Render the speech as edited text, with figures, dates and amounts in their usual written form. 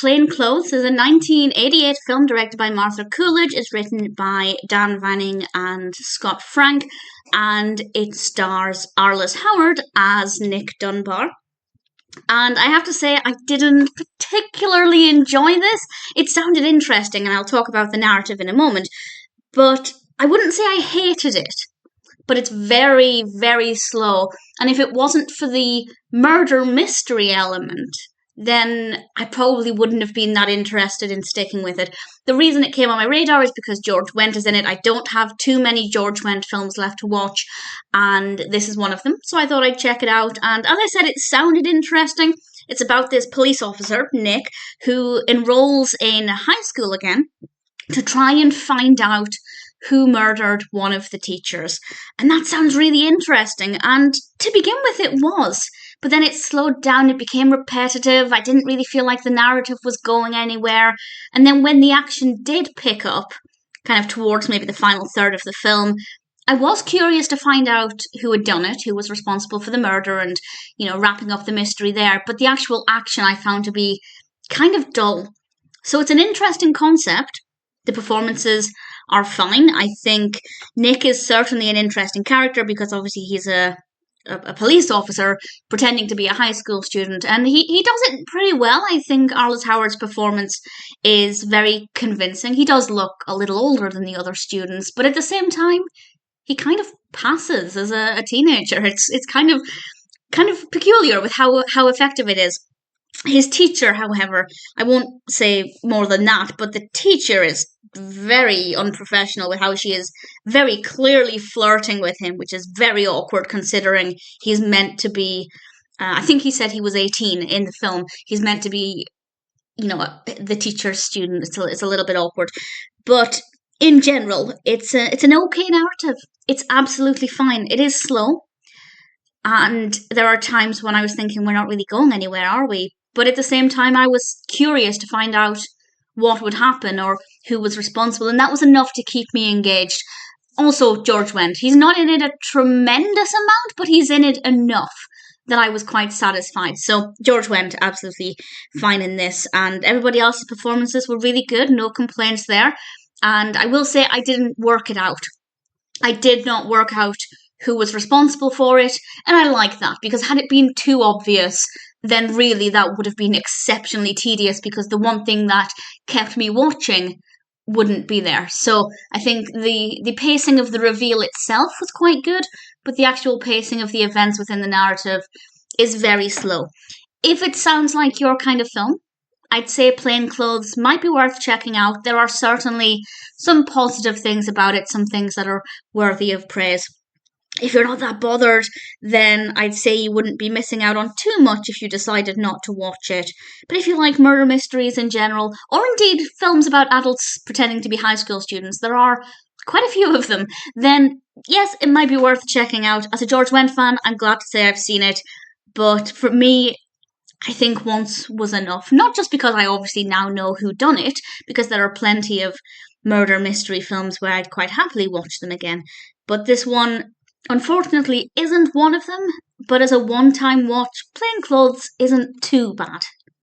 Plain Clothes is a 1988 film directed by Martha Coolidge. It's written by Dan Vanning and Scott Frank, and it stars Arliss Howard as Nick Dunbar. And I have to say, I didn't particularly enjoy this. It sounded interesting, and I'll talk about the narrative in a moment, but I wouldn't say I hated it. But it's very, very slow. And if it wasn't for the murder mystery element, then I probably wouldn't have been that interested in sticking with it. The reason it came on my radar is because George Wendt is in it. I don't have too many George Wendt films left to watch, and this is one of them. So I thought I'd check it out. And as I said, it sounded interesting. It's about this police officer, Nick, who enrolls in high school again to try and find out who murdered one of the teachers. And that sounds really interesting. And to begin with, it was. But then it slowed down, it became repetitive, I didn't really feel like the narrative was going anywhere. And then when the action did pick up, kind of towards maybe the final third of the film, I was curious to find out who had done it, who was responsible for the murder and, wrapping up the mystery there. But the actual action I found to be kind of dull. So it's an interesting concept. The performances are fine. I think Nick is certainly an interesting character because obviously he's a police officer pretending to be a high school student, and he does it pretty well. I think Arliss Howard's performance is very convincing. He does look a little older than the other students, but at the same time, he kind of passes as a teenager. It's kind of peculiar with how effective it is. His teacher, however, I won't say more than that, but the teacher is very unprofessional with how she is very clearly flirting with him, which is very awkward considering he's meant to be, I think he said he was 18 in the film. He's meant to be, the teacher's student. It's a little bit awkward. But in general, it's an okay narrative. It's absolutely fine. It is slow. And there are times when I was thinking, we're not really going anywhere, are we? But at the same time, I was curious to find out what would happen or who was responsible, and that was enough to keep me engaged. Also, George Wendt, he's not in it a tremendous amount, but he's in it enough that I was quite satisfied. So George Wendt, absolutely fine in this, and everybody else's performances were really good, no complaints there. And I will say I didn't work it out. I did not work out who was responsible for it, and I like that, because had it been too obvious, then really that would have been exceptionally tedious, because the one thing that kept me watching wouldn't be there. So I think the pacing of the reveal itself was quite good, but the actual pacing of the events within the narrative is very slow. If it sounds like your kind of film, I'd say Plain Clothes might be worth checking out. There are certainly some positive things about it, some things that are worthy of praise. If you're not that bothered, then I'd say you wouldn't be missing out on too much if you decided not to watch it. But if you like murder mysteries in general, or indeed films about adults pretending to be high school students, there are quite a few of them, then yes, it might be worth checking out. As a George Wendt fan, I'm glad to say I've seen it, but for me, I think once was enough. Not just because I obviously now know who done it, because there are plenty of murder mystery films where I'd quite happily watch them again, but this one unfortunately isn't one of them. But as a one-time watch, Plain Clothes isn't too bad.